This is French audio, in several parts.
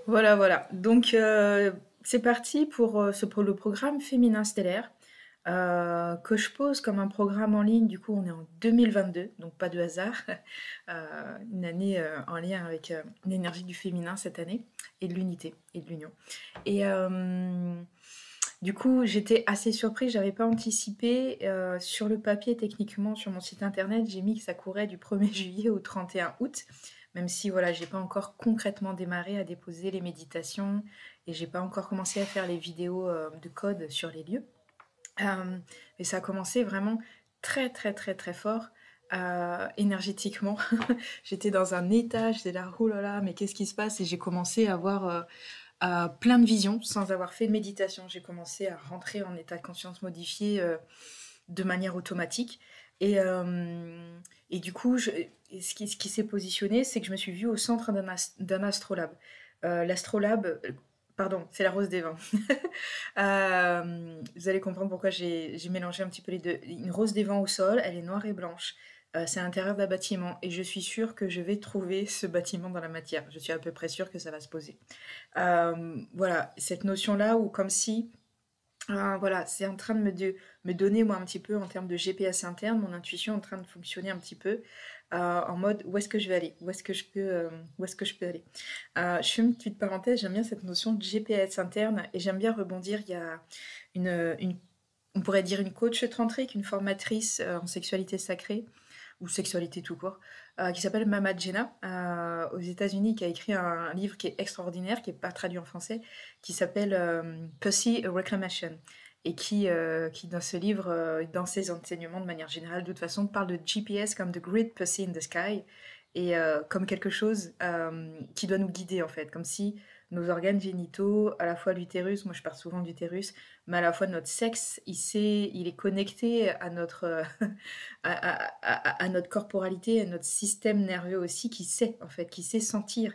Voilà, voilà. Donc, c'est parti pour le programme Féminin Stellaire, que je pose comme un programme en ligne. Du coup, on est en 2022, donc pas de hasard. Une année en lien avec l'énergie du féminin cette année, et de l'unité, et de l'union. Et du coup, j'étais assez surprise, j'avais pas anticipé. Sur le papier, techniquement, sur mon site internet, j'ai mis que ça courait du 1er juillet au 31 août, même si voilà, j'ai pas encore concrètement démarré à déposer les méditations et j'ai pas encore commencé à faire les vidéos de code sur les lieux. Mais ça a commencé vraiment très très très très fort. Énergétiquement, j'étais dans un état, j'étais là, oh là là, mais qu'est-ce qui se passe? Et j'ai commencé à avoir plein de visions sans avoir fait de méditation. J'ai commencé à rentrer en état de conscience modifié de manière automatique. Et, euh, et du coup, ce qui s'est positionné, c'est que je me suis vue au centre d'un astrolabe. L'astrolabe, pardon, c'est la rose des vents. Vous allez comprendre pourquoi j'ai mélangé un petit peu les deux. Une rose des vents au sol, elle est noire et blanche. C'est à l'intérieur d'un bâtiment et je suis sûre que je vais trouver ce bâtiment dans la matière. Je suis à peu près sûre que ça va se poser. Voilà, cette notion-là où comme si, voilà, c'est en train de me donner moi un petit peu en termes de GPS interne, mon intuition est en train de fonctionner un petit peu en mode où est-ce que je vais aller, où est-ce que je peux aller. Je fais une petite parenthèse, j'aime bien cette notion de GPS interne et j'aime bien rebondir. Il y a une on pourrait dire une coach tantrique, une formatrice en sexualité sacrée ou sexualité tout court, qui s'appelle Mama Jenna, aux États-Unis, qui a écrit un livre qui est extraordinaire, qui n'est pas traduit en français, qui s'appelle Pussy Reclamation. Et qui, dans ce livre, dans ses enseignements de manière générale, de toute façon, parle de GPS comme The Great Pussy in the Sky, et comme quelque chose qui doit nous guider, en fait, comme si nos organes génitaux, à la fois l'utérus, moi je parle souvent de l'utérus, mais à la fois notre sexe, il est connecté à notre, à notre corporalité, à notre système nerveux aussi, qui sait, en fait, qui sait sentir,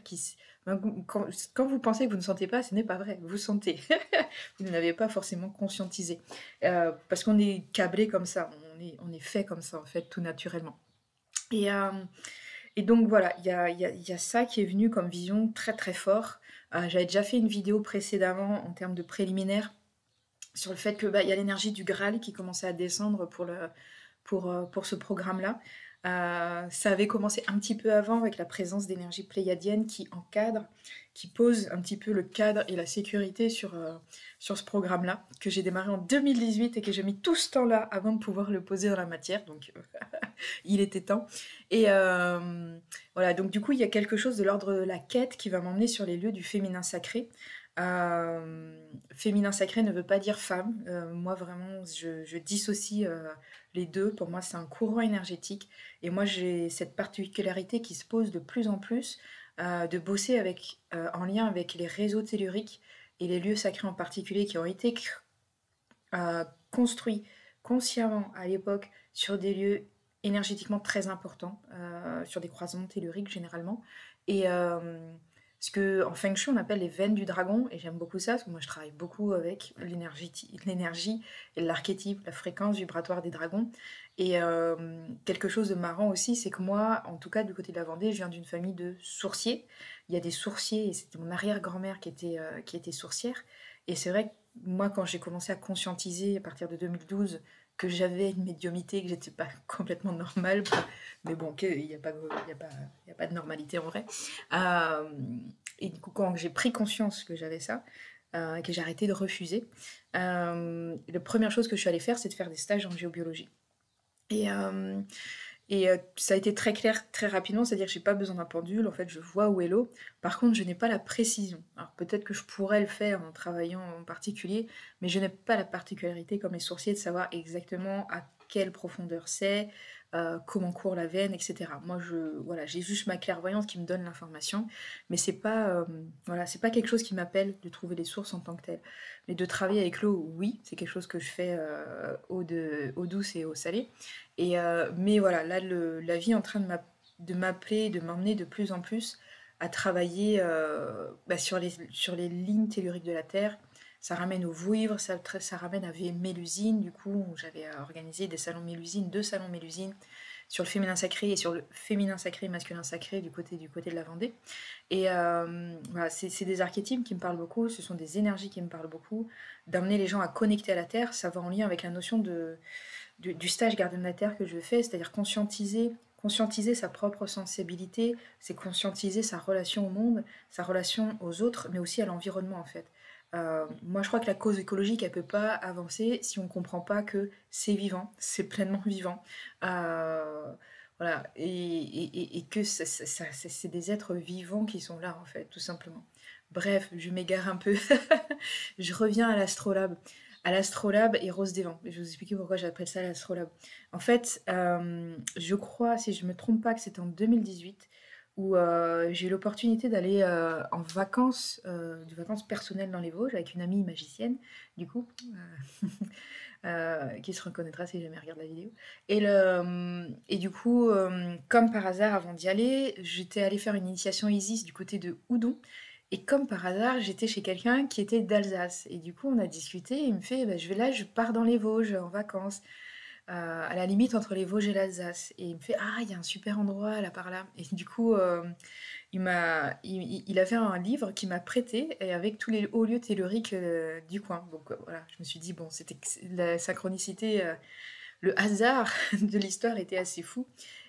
quand vous pensez que vous ne sentez pas, ce n'est pas vrai, vous sentez. Vous ne l'avez pas forcément conscientisé. Parce qu'on est câblé comme ça, on est fait comme ça, en fait, tout naturellement. Et, euh, et donc voilà, il y a ça qui est venu comme vision très très fort. J'avais déjà fait une vidéo précédemment en termes de préliminaire sur le fait que bah, il y a l'énergie du Graal qui commençait à descendre pour ce programme-là. Ça avait commencé un petit peu avant avec la présence d'énergie pléiadienne qui encadre, qui pose un petit peu le cadre et la sécurité sur ce programme-là, que j'ai démarré en 2018 et que j'ai mis tout ce temps-là avant de pouvoir le poser dans la matière, donc il était temps. Et voilà, donc du coup, il y a quelque chose de l'ordre de la quête qui va m'emmener sur les lieux du féminin sacré. Féminin sacré ne veut pas dire femme. Moi, vraiment, je dissocie les deux. Pour moi, c'est un courant énergétique. Et moi, j'ai cette particularité qui se pose de plus en plus de bosser en lien avec les réseaux telluriques et les lieux sacrés en particulier qui ont été construits consciemment à l'époque sur des lieux énergétiquement très importants, sur des croisements telluriques généralement. Et ce que en Feng Shui on appelle les veines du dragon, et j'aime beaucoup ça, parce que moi je travaille beaucoup avec l'énergie et l'archétype, la fréquence vibratoire des dragons. Et quelque chose de marrant aussi, c'est que moi, en tout cas du côté de la Vendée, je viens d'une famille de sourciers. Il y a des sourciers, et c'était mon arrière-grand-mère qui était sourcière. Et c'est vrai que moi, quand j'ai commencé à conscientiser à partir de 2012 que j'avais une médiumnité, que j'étais pas complètement normale, mais bon, il n'y a pas, il y a pas de normalité en vrai. Euh, et du coup, quand j'ai pris conscience que j'avais ça, et que j'ai arrêté de refuser, la première chose que je suis allée faire, c'est de faire des stages en géobiologie. Et, ça a été très clair très rapidement, c'est-à-dire que j'ai pas besoin d'un pendule, en fait je vois où est l'eau. Par contre, je n'ai pas la précision. Alors peut-être que je pourrais le faire en travaillant en particulier, mais je n'ai pas la particularité comme les sourciers de savoir exactement à quelle profondeur c'est, comment court la veine, etc. Moi, voilà, j'ai juste ma clairvoyance qui me donne l'information, mais voilà, c'est pas quelque chose qui m'appelle de trouver les sources en tant que telles. Mais de travailler avec l'eau, oui, c'est quelque chose que je fais eau douce et eau salée. Mais voilà, là, la vie est en train de m'appeler, de m'emmener de plus en plus à travailler bah, sur les lignes telluriques de la Terre. Ça ramène au vouivre, ça ramène à Mélusine, du coup, où j'avais organisé des salons Mélusine, deux salons Mélusine, sur le féminin sacré et sur le féminin sacré, masculin sacré du côté de la Vendée. Et voilà, c'est des archétypes qui me parlent beaucoup, ce sont des énergies qui me parlent beaucoup, d'amener les gens à connecter à la Terre, ça va en lien avec la notion du stage gardien de la Terre que je fais, c'est-à-dire conscientiser sa propre sensibilité, c'est conscientiser sa relation au monde, sa relation aux autres, mais aussi à l'environnement en fait. Moi je crois que la cause écologique elle peut pas avancer si on comprend pas que c'est vivant, c'est pleinement vivant. Euh, voilà, et que c'est des êtres vivants qui sont là en fait, tout simplement. Bref, je m'égare un peu. Je reviens à l'astrolabe. À l'astrolabe et Rose des Vents. Je vais vous expliquer pourquoi j'appelle ça l'astrolabe. En fait, je crois, si je me trompe pas, que c'était en 2018 où j'ai eu l'opportunité d'aller en vacances, de vacances personnelles dans les Vosges avec une amie magicienne, du coup, qui se reconnaîtra si jamais elle regarde la vidéo. Et du coup, comme par hasard, avant d'y aller, j'étais allée faire une initiation Isis du côté de Houdon. Et comme par hasard, j'étais chez quelqu'un qui était d'Alsace. Et du coup, on a discuté. Et il me fait, bah, je pars dans les Vosges en vacances, à la limite entre les Vosges et l'Alsace. Et il me fait, ah, il y a un super endroit là par là. Et du coup, il avait un livre qu'il m'a prêté et avec tous les hauts lieux telluriques du coin. Donc voilà, je me suis dit, bon, c'était la synchronicité, le hasard de l'histoire était assez fou.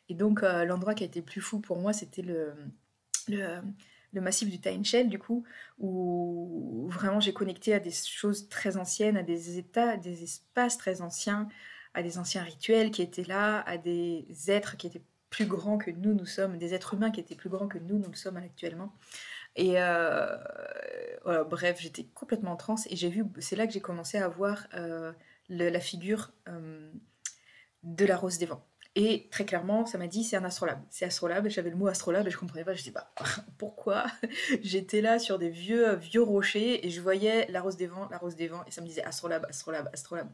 Et donc, l'endroit qui a été plus fou pour moi, c'était le, le massif du Tainshell, du coup, où vraiment j'ai connecté à des choses très anciennes, à des états, des espaces très anciens, à des anciens rituels qui étaient là, à des êtres qui étaient plus grands que nous sommes, des êtres humains qui étaient plus grands que nous le sommes actuellement. Et voilà, bref, j'étais complètement en transe et c'est là que j'ai commencé à voir la figure de la Rose des Vents. Et très clairement, ça m'a dit c'est un astrolabe. C'est astrolabe, j'avais le mot astrolabe et je comprenais pas. Je dis bah pourquoi. J'étais là sur des vieux rochers et je voyais la Rose des Vents, et ça me disait astrolabe, astrolabe, astrolabe.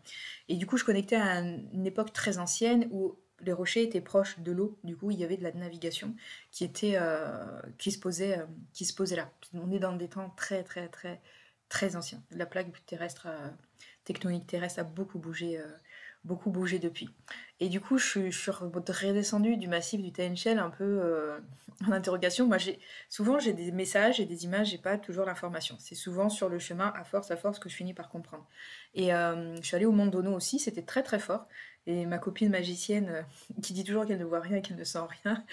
Et du coup, je connectais à une époque très ancienne où les rochers étaient proches de l'eau. Du coup, il y avait de la navigation qui se posait là. On est dans des temps très très très très anciens. La plaque terrestre, tectonique terrestre a beaucoup bougé depuis. Et du coup, je suis redescendue du massif du TNCL un peu en interrogation. Moi, souvent, j'ai des messages et des images, j'ai pas toujours l'information. C'est souvent sur le chemin, à force, que je finis par comprendre. Et je suis allée au Mont Dono aussi, c'était très très fort. Et ma copine magicienne, qui dit toujours qu'elle ne voit rien et qu'elle ne sent rien,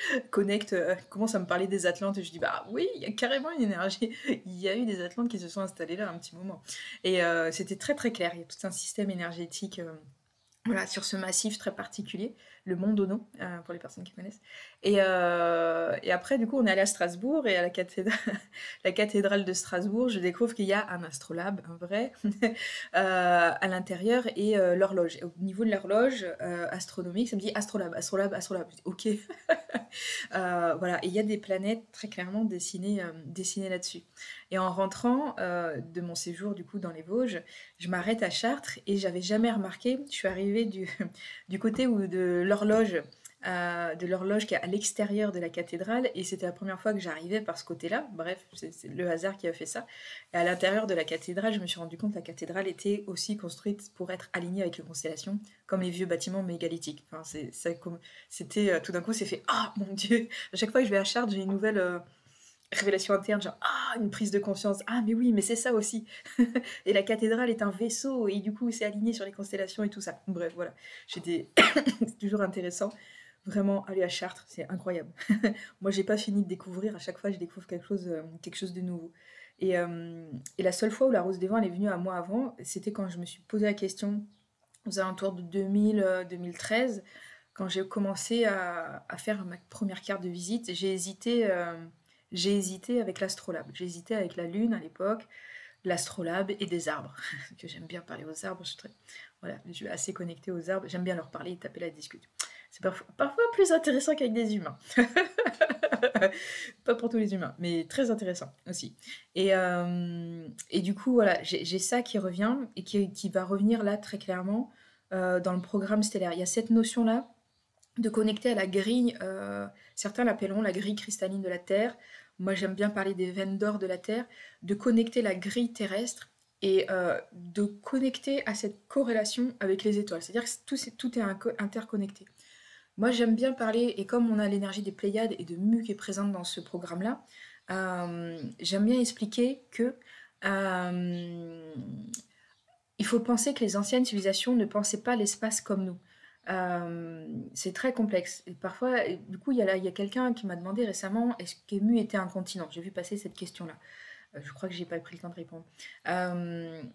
commence à me parler des Atlantes. Et je dis, bah oui, il y a carrément une énergie. Il y a eu des Atlantes qui se sont installées là un petit moment. Et c'était très très clair. Il y a tout un système énergétique. Voilà, sur ce massif très particulier, le Mont Dono, pour les personnes qui connaissent. Et après, du coup, on est allé à Strasbourg et à la cathédrale de Strasbourg, je découvre qu'il y a un astrolabe, un vrai, à l'intérieur et l'horloge. Et au niveau de l'horloge astronomique, ça me dit astrolabe, astrolabe, astrolabe. Je dis, ok. Voilà, et il y a des planètes très clairement dessinées là-dessus. Et en rentrant de mon séjour du coup dans les Vosges, je m'arrête à Chartres et j'avais jamais remarqué, je suis arrivée du côté de l'horloge qui est à l'extérieur de la cathédrale et c'était la première fois que j'arrivais par ce côté-là. Bref, c'est le hasard qui a fait ça. Et à l'intérieur de la cathédrale, je me suis rendu compte que la cathédrale était aussi construite pour être alignée avec les constellations, comme les vieux bâtiments mégalithiques. Enfin, c'était tout d'un coup, c'est fait ah mon Dieu. À chaque fois que je vais à Chartres, j'ai une nouvelle révélation interne, genre ah une prise de conscience, ah mais oui mais c'est ça aussi. Et la cathédrale est un vaisseau et du coup c'est aligné sur les constellations et tout ça. Bref voilà, j'étais c'est toujours intéressant. Vraiment aller à Chartres, c'est incroyable. Moi j'ai pas fini de découvrir, à chaque fois je découvre quelque chose de nouveau. Et la seule fois où la Rose des Vents elle est venue à moi avant, c'était quand je me suis posé la question aux alentours de 2013, quand j'ai commencé à faire ma première carte de visite. J'ai hésité avec l'astrolabe. J'ai hésité avec la lune à l'époque, l'astrolabe et des arbres. Que j'aime bien parler aux arbres. Voilà, je suis assez connectée aux arbres. J'aime bien leur parler, taper la discute. C'est parfois plus intéressant qu'avec des humains. Pas pour tous les humains, mais très intéressant aussi. Et du coup, voilà, j'ai ça qui revient et qui va revenir là très clairement dans le programme stellaire. Il y a cette notion-là de connecter à la grille, certains l'appelleront la grille cristalline de la Terre, moi j'aime bien parler des veines d'or de la Terre, de connecter la grille terrestre et de connecter à cette corrélation avec les étoiles. C'est-à-dire que tout est interconnecté. Moi, j'aime bien parler et comme on a l'énergie des Pléiades et de Mu qui est présente dans ce programme-là, j'aime bien expliquer que, il faut penser que les anciennes civilisations ne pensaient pas l'espace comme nous. C'est très complexe et parfois et du coup, il y a quelqu'un qui m'a demandé récemment: «Est-ce que Mu était un continent?» J'ai vu passer cette question-là. Je crois que j'ai pas pris le temps de répondre. Hem,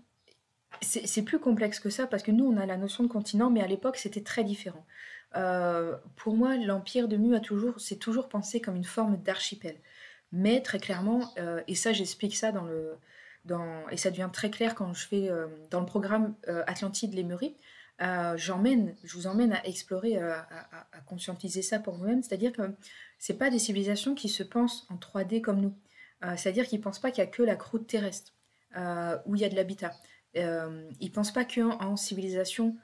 c'est plus complexe que ça parce que nous, on a la notion de continent, mais à l'époque, c'était très différent. Pour moi, l'empire de Mu a toujours s'est toujours pensé comme une forme d'archipel. Mais très clairement, et ça j'explique ça et ça devient très clair quand je fais, dans le programme, Atlantide Lémurie, je vous emmène à explorer, à conscientiser ça pour vous-même. C'est-à-dire que c'est pas des civilisations qui se pensent en 3D comme nous. C'est-à-dire qu'ils pensent pas qu'il y a que la croûte terrestre, où il y a de l'habitat. Ils pensent pas qu'en civilisation,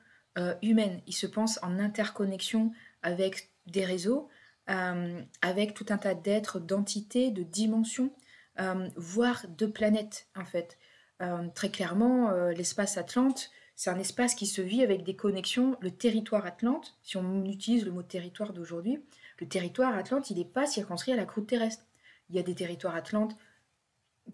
humaine. Ils se pensent en interconnexion avec des réseaux, avec tout un tas d'êtres, d'entités, de dimensions, voire de planètes, en fait. Très clairement, l'espace Atlante, c'est un espace qui se vit avec des connexions. Le territoire Atlante, si on utilise le mot territoire d'aujourd'hui, le territoire Atlante, il n'est pas circonscrit à la croûte terrestre. Il y a des territoires Atlantes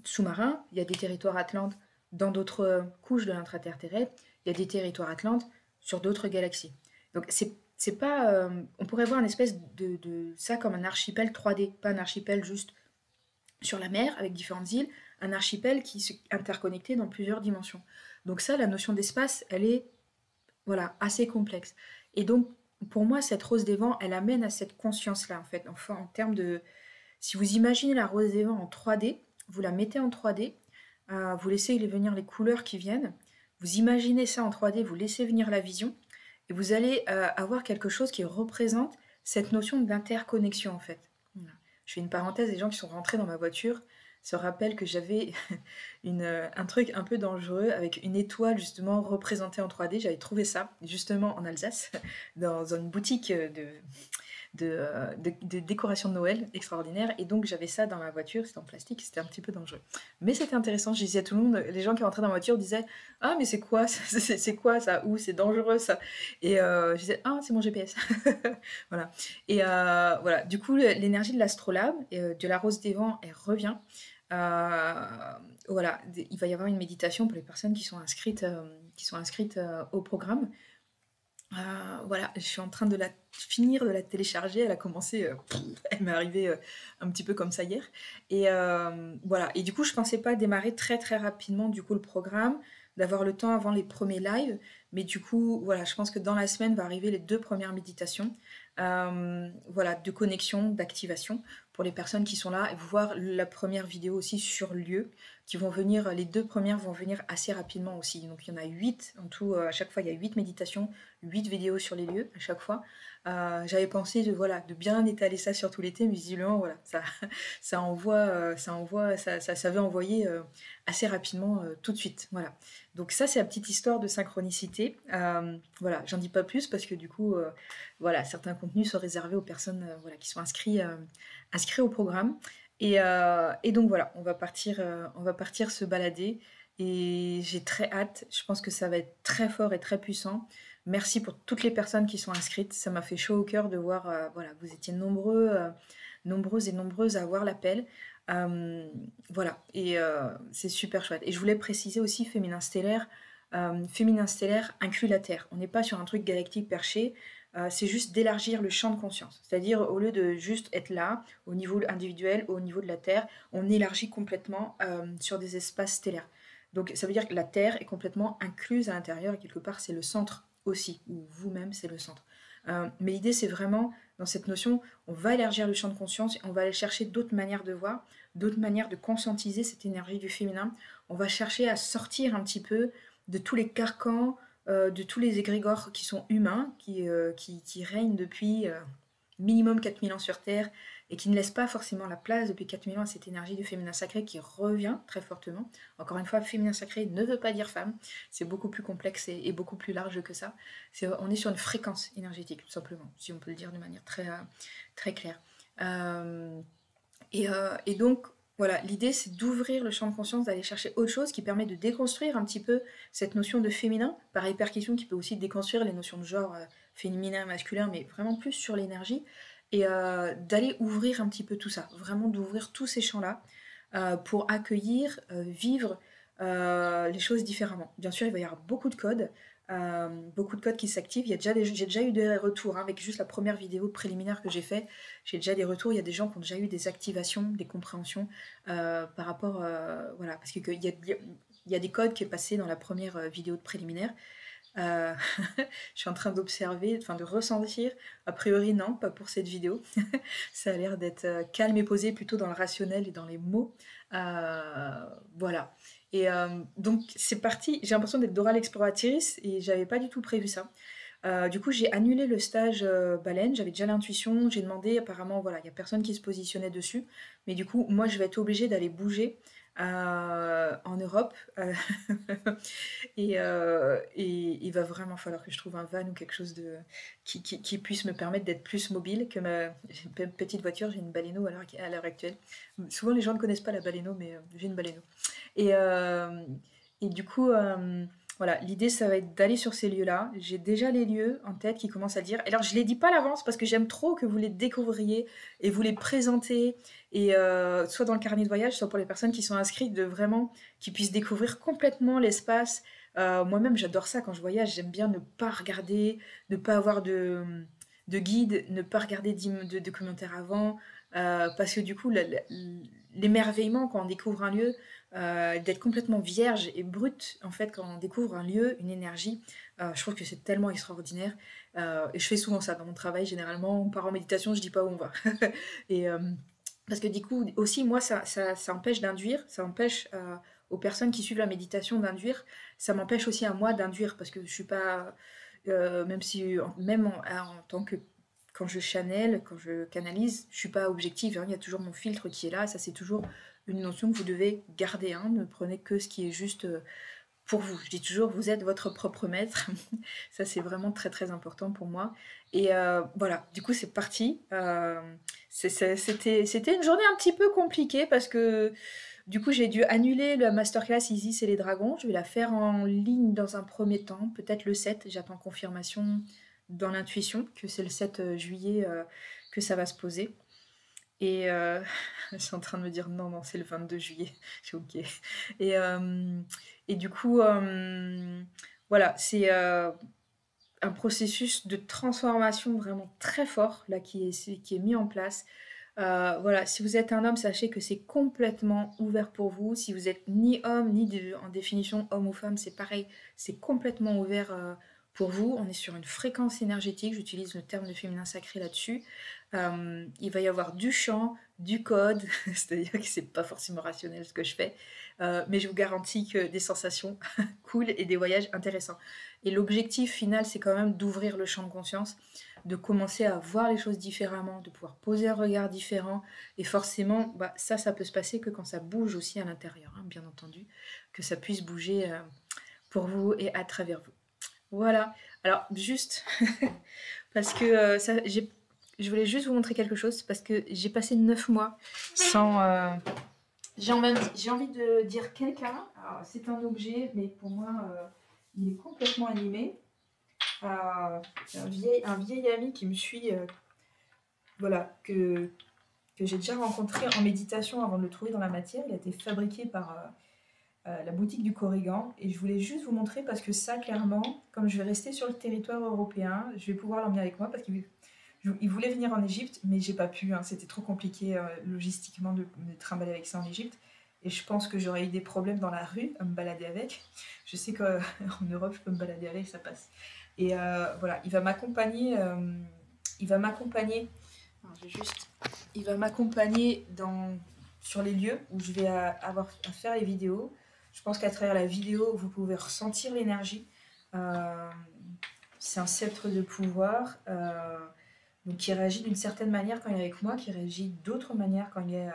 sous-marins, il y a des territoires Atlantes dans d'autres couches de l'intraterre terrestre, il y a des territoires Atlantes sur d'autres galaxies. Donc c'est pas, on pourrait voir une espèce de ça comme un archipel 3D, pas un archipel juste sur la mer avec différentes îles, un archipel qui est interconnecté dans plusieurs dimensions. Donc ça, la notion d'espace, elle est voilà assez complexe. Et donc pour moi, cette rose des vents, elle amène à cette conscience-là en fait. Enfin, en termes de, si vous imaginez la rose des vents en 3D, vous la mettez en 3D, vous laissez venir les couleurs qui viennent, vous imaginez ça en 3D, vous laissez venir la vision, et vous allez avoir quelque chose qui représente cette notion d'interconnexion en fait. Voilà. Je fais une parenthèse, les gens qui sont rentrés dans ma voiture se rappellent que j'avais un truc un peu dangereux avec une étoile justement représentée en 3D. J'avais trouvé ça justement en Alsace, dans une boutique de décoration de Noël extraordinaire. Et donc j'avais ça dans ma voiture, c'était en plastique, c'était un petit peu dangereux. Mais c'était intéressant, je disais à tout le monde, les gens qui rentraient dans ma voiture disaient: «Ah mais c'est quoi ça? C'est quoi ça? Ouh, c'est dangereux ça!» Et je disais: «Ah, c'est mon GPS.» Voilà. Et voilà, du coup, l'énergie de l'astrolabe, de la rose des vents, elle revient. Euh, voilà, il va y avoir une méditation pour les personnes qui sont inscrites au programme. Voilà, je suis en train de la finir de la télécharger. Elle a commencé, elle m'est arrivée un petit peu comme ça hier. Et voilà. Et du coup, je pensais pas démarrer très très rapidement du coup le programme, d'avoir le temps avant les premiers lives. Mais du coup, voilà, je pense que dans la semaine va arriver les 2 premières méditations, voilà, de connexion, d'activation pour les personnes qui sont là et voir la première vidéo aussi sur lieu qui vont venir. Les 2 premières vont venir assez rapidement aussi. Donc il y en a 8 en tout. À chaque fois, il y a 8 méditations, 8 vidéos sur les lieux à chaque fois. J'avais pensé voilà, de bien étaler ça sur tout l'été, mais visiblement, voilà, ça veut envoyer assez rapidement tout de suite. Voilà. Donc ça, c'est la petite histoire de synchronicité. Voilà, j'en dis pas plus parce que du coup, voilà, certains contenus sont réservés aux personnes voilà, qui sont inscrits au programme. Et donc voilà, on va partir se balader. Et j'ai très hâte. Je pense que ça va être très fort et très puissant. Merci pour toutes les personnes qui sont inscrites. Ça m'a fait chaud au cœur de voir, voilà, vous étiez nombreuses et nombreuses à avoir l'appel. Voilà, et c'est super chouette. Et je voulais préciser aussi féminin stellaire inclut la Terre. On n'est pas sur un truc galactique perché, c'est juste d'élargir le champ de conscience. C'est-à-dire, au lieu de juste être là, au niveau individuel, au niveau de la Terre, on élargit complètement sur des espaces stellaires. Donc ça veut dire que la Terre est complètement incluse à l'intérieur et quelque part c'est le centre aussi, ou vous-même c'est le centre. Mais l'idée c'est vraiment, dans cette notion, on va élargir le champ de conscience, on va aller chercher d'autres manières de voir, d'autres manières de conscientiser cette énergie du féminin. On va chercher à sortir un petit peu de tous les carcans, de tous les égrégores qui sont humains, qui règnent depuis minimum 4000 ans sur Terre et qui ne laissent pas forcément la place depuis 4000 ans à cette énergie du féminin sacré qui revient très fortement. Encore une fois, féminin sacré ne veut pas dire femme, c'est beaucoup plus complexe et beaucoup plus large que ça. On est sur une fréquence énergétique, tout simplement, si on peut le dire de manière très, très claire. Et donc, Voilà, l'idée c'est d'ouvrir le champ de conscience, d'aller chercher autre chose qui permet de déconstruire un petit peu cette notion de féminin, par hyperquition qui peut aussi déconstruire les notions de genre féminin, masculin, mais vraiment plus sur l'énergie, et d'aller ouvrir un petit peu tout ça, vraiment d'ouvrir tous ces champs-là pour accueillir, vivre les choses différemment. Bien sûr, il va y avoir beaucoup de codes qui s'activent. J'ai déjà eu des retours hein, avec juste la première vidéo préliminaire que j'ai fait. J'ai déjà des retours. Il y a des gens qui ont déjà eu des activations, des compréhensions par rapport, voilà, parce qu'il y a des codes qui est passé dans la première vidéo de préliminaire. Euh, je suis en train d'observer, enfin de ressentir. A priori, non, pas pour cette vidéo. Ça a l'air d'être calme et posé, plutôt dans le rationnel et dans les mots. Voilà. Et donc, c'est parti. J'ai l'impression d'être Dora l'exploratrice et j'avais pas du tout prévu ça. Du coup, j'ai annulé le stage baleine. J'avais déjà l'intuition. J'ai demandé, apparemment, voilà, il n'y a personne qui se positionnait dessus. Mais du coup, moi, je vais être obligée d'aller bouger en Europe. Et il va vraiment falloir que je trouve un van ou quelque chose qui puisse me permettre d'être plus mobile que j'ai une petite voiture. J'ai une Baleno à l'heure actuelle. Souvent, les gens ne connaissent pas la Baleno, mais j'ai une Baleno. Et, euh, et du coup, voilà, l'idée, ça va être d'aller sur ces lieux-là. J'ai déjà les lieux en tête qui commencent à dire. Alors, je les dis pas à l'avance parce que j'aime trop que vous les découvriez et vous les présentez, et soit dans le carnet de voyage, soit pour les personnes qui sont inscrites, de vraiment qu'ils puissent découvrir complètement l'espace. Moi-même, j'adore ça quand je voyage. J'aime bien ne pas regarder, ne pas avoir de guide, ne pas regarder de commentaires avant, parce que du coup, l'émerveillement quand on découvre un lieu, d'être complètement vierge et brute en fait quand on découvre un lieu, une énergie, je trouve que c'est tellement extraordinaire. Et je fais souvent ça dans mon travail. Généralement, on part en méditation, je dis pas où on va. et parce que du coup aussi moi ça empêche d'induire, ça empêche aux personnes qui suivent la méditation d'induire, ça m'empêche aussi à moi d'induire parce que je suis pas même si même en tant que quand je channel, quand je canalise, je suis pas objective, hein. Il y a toujours mon filtre qui est là. Ça, c'est toujours une notion que vous devez garder, hein. Ne prenez que ce qui est juste pour vous. Je dis toujours, vous êtes votre propre maître. Ça, c'est vraiment très très important pour moi. Et voilà, du coup, c'est parti. C'était une journée un petit peu compliquée parce que du coup, j'ai dû annuler la masterclass Isis et les dragons. Je vais la faire en ligne dans un premier temps, peut-être le 7. J'attends confirmation dans l'intuition que c'est le 7 juillet que ça va se poser. Et je suis en train de me dire non, non, c'est le 22 juillet. J'ai ok. Et, euh, et du coup, voilà, c'est un processus de transformation vraiment très fort là qui est mis en place. Voilà, si vous êtes un homme, sachez que c'est complètement ouvert pour vous. Si vous êtes ni homme, en définition homme ou femme, c'est pareil, c'est complètement ouvert pour vous. On est sur une fréquence énergétique, j'utilise le terme de féminin sacré là-dessus. Il va y avoir du chant, du code, c'est-à-dire que c'est pas forcément rationnel ce que je fais, mais je vous garantis que des sensations cool et des voyages intéressants. Et l'objectif final, c'est quand même d'ouvrir le champ de conscience, de commencer à voir les choses différemment, de pouvoir poser un regard différent. Et forcément, bah, ça peut se passer que quand ça bouge aussi à l'intérieur, hein, bien entendu, que ça puisse bouger pour vous et à travers vous. Voilà. Alors, juste, parce que je voulais juste vous montrer quelque chose, parce que j'ai passé 9 mois sans... j'ai envie de dire quelqu'un. Alors, c'est un objet, mais pour moi, il est complètement animé. Un vieil ami qui me suit, voilà, que j'ai déjà rencontré en méditation avant de le trouver dans la matière. Il a été fabriqué par la boutique du Corrigan. Et je voulais juste vous montrer parce que ça, clairement, comme je vais rester sur le territoire européen, je vais pouvoir l'emmener avec moi parce qu'il voulait venir en Égypte, mais j'ai pas pu. Hein, c'était trop compliqué logistiquement de me trimballer avec ça en Égypte. Et je pense que j'aurais eu des problèmes dans la rue à me balader avec. Je sais qu'en Europe, je peux me balader avec, ça passe. Et voilà, il va m'accompagner. Il va m'accompagner. Il va m'accompagner sur les lieux où je vais avoir à faire les vidéos. Je pense qu'à travers la vidéo, vous pouvez ressentir l'énergie. C'est un sceptre de pouvoir. Donc qui réagit d'une certaine manière quand il est avec moi, qui réagit d'autres manières quand il est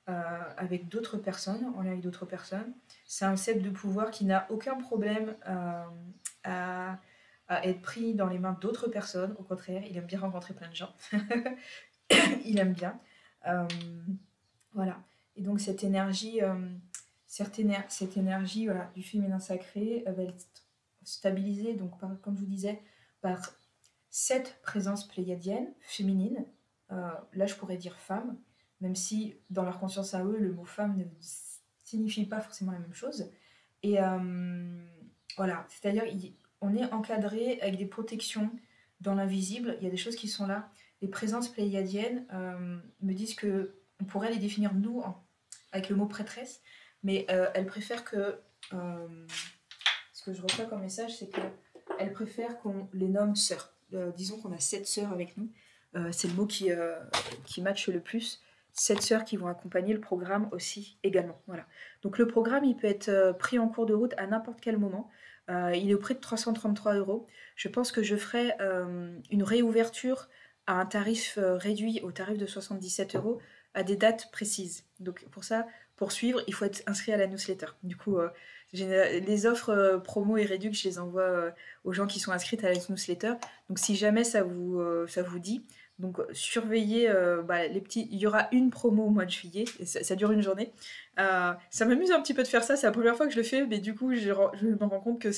avec d'autres personnes, en lien avec d'autres personnes. C'est un sceptre de pouvoir qui n'a aucun problème à être pris dans les mains d'autres personnes. Au contraire, il aime bien rencontrer plein de gens. Il aime bien. Voilà. Et donc cette énergie voilà, du féminin sacré va être stabilisée, donc comme je vous disais, par cette présence pléiadienne, féminine. Là, je pourrais dire femme, même si dans leur conscience à eux, le mot femme ne signifie pas forcément la même chose. Et voilà, c'est-à-dire on est encadré avec des protections dans l'invisible, il y a des choses qui sont là. Les présences pléiadiennes me disent que on pourrait les définir nous avec le mot prêtresse, mais elles préfèrent que... ce que je reçois comme message, c'est qu'elles préfèrent qu'on les nomme sœurs. Disons qu'on a 7 sœurs avec nous. C'est le mot qui matche le plus. 7 sœurs qui vont accompagner le programme aussi également. Voilà. Donc le programme, il peut être pris en cours de route à n'importe quel moment. Il est au prix de 333 €. Je pense que je ferai une réouverture à un tarif réduit au tarif de 77 € à des dates précises. Donc pour ça, pour suivre, il faut être inscrit à la newsletter. Du coup, les offres promo et réduc, je les envoie aux gens qui sont inscrits à la newsletter. Donc si jamais ça vous dit, donc surveillez les petits. Il y aura une promo au mois de juillet, et ça dure une journée. Ça m'amuse un petit peu de faire ça, c'est la première fois que je le fais, mais du coup je me rends compte qu'il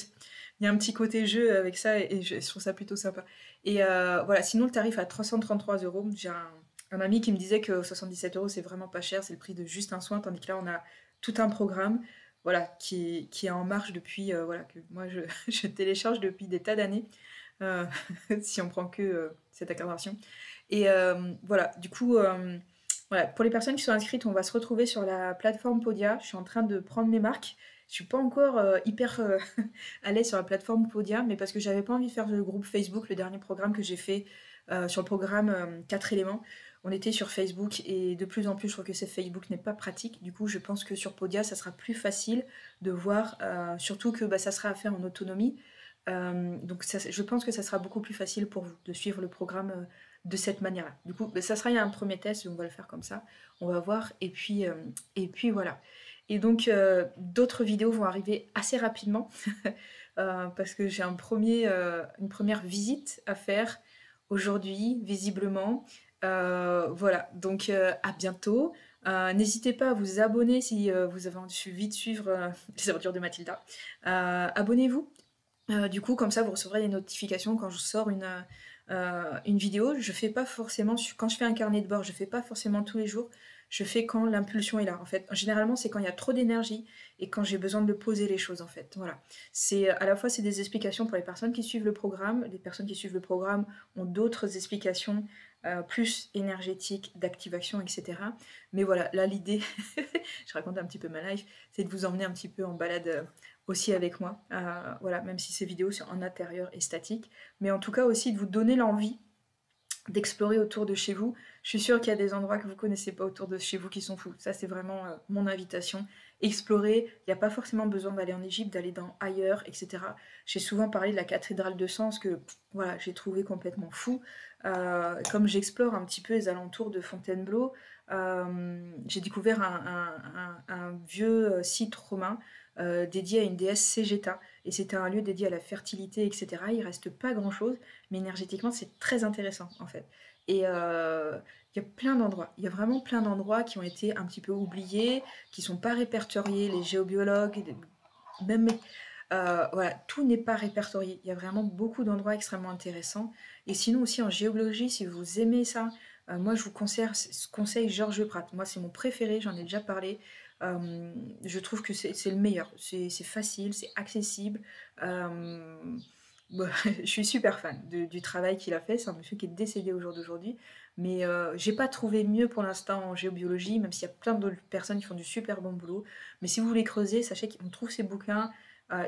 y a un petit côté jeu avec ça et je trouve ça plutôt sympa. Et voilà, sinon le tarif à 333 €. J'ai un ami qui me disait que 77 € c'est vraiment pas cher, c'est le prix de juste un soin, tandis que là on a tout un programme voilà, qui est en marche depuis, voilà, que moi je télécharge depuis des tas d'années, euh, si on prend que cette incarnation. Et voilà, du coup, voilà, pour les personnes qui sont inscrites, on va se retrouver sur la plateforme Podia. Je suis en train de prendre mes marques. Je suis pas encore hyper à l'aise sur la plateforme Podia, mais parce que j'avais pas envie de faire le groupe Facebook, le dernier programme que j'ai fait sur le programme 4 éléments. On était sur Facebook et de plus en plus, je trouve que ce Facebook n'est pas pratique. Du coup, je pense que sur Podia, ça sera plus facile de voir, surtout que ça sera à faire en autonomie. Donc je pense que ça sera beaucoup plus facile pour vous de suivre le programme de cette manière-là. Du coup, ça sera un premier test, on va le faire comme ça. On va voir et puis voilà. Et donc d'autres vidéos vont arriver assez rapidement parce que j'ai une première visite à faire aujourd'hui, visiblement. Voilà, donc à bientôt. N'hésitez pas à vous abonner si vous avez envie de suivre les aventures de Mathilda. Abonnez-vous. Du coup, comme ça, vous recevrez des notifications quand je sors une vidéo. Je fais pas forcément, quand je fais un carnet de bord, je fais pas forcément tous les jours. Je fais quand l'impulsion est là, en fait. Généralement, c'est quand il y a trop d'énergie et quand j'ai besoin de poser les choses, en fait. Voilà. À la fois, c'est des explications pour les personnes qui suivent le programme. Les personnes qui suivent le programme ont d'autres explications plus énergétiques, d'activation, etc. Mais voilà, là, l'idée, je raconte un petit peu ma life, c'est de vous emmener un petit peu en balade aussi avec moi, voilà, même si ces vidéos sont en intérieur et statique, mais en tout cas aussi de vous donner l'envie d'explorer autour de chez vous. Je suis sûre qu'il y a des endroits que vous connaissez pas autour de chez vous qui sont fous. Ça, c'est vraiment mon invitation. Explorer, il n'y a pas forcément besoin d'aller en Égypte, d'aller dans ailleurs, etc. J'ai souvent parlé de la cathédrale de Sens que voilà, j'ai trouvé complètement fou. Comme j'explore un petit peu les alentours de Fontainebleau, j'ai découvert un vieux site romain dédié à une déesse Ségéta. Et c'était un lieu dédié à la fertilité, etc. Il reste pas grand-chose, mais énergétiquement, c'est très intéressant, en fait. Et il y a plein d'endroits, il y a vraiment plein d'endroits qui ont été un petit peu oubliés, qui sont pas répertoriés, les géobiologues, même... voilà, tout n'est pas répertorié. Il y a vraiment beaucoup d'endroits extrêmement intéressants. Et sinon aussi en géologie, si vous aimez ça, moi je vous conseille Georges Pratt. Moi c'est mon préféré, j'en ai déjà parlé. Je trouve que c'est le meilleur. C'est facile, c'est accessible. Je suis super fan du travail qu'il a fait. C'est un monsieur qui est décédé au jour d'aujourd'hui. Mais j'ai pas trouvé mieux pour l'instant en géobiologie, même s'il y a plein d'autres personnes qui font du super bon boulot. Mais si vous voulez creuser, sachez qu'on trouve ces bouquins.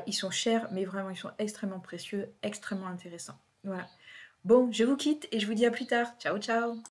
Ils sont chers, mais vraiment, ils sont extrêmement précieux, extrêmement intéressants. Voilà. Bon, je vous quitte et je vous dis à plus tard. Ciao, ciao!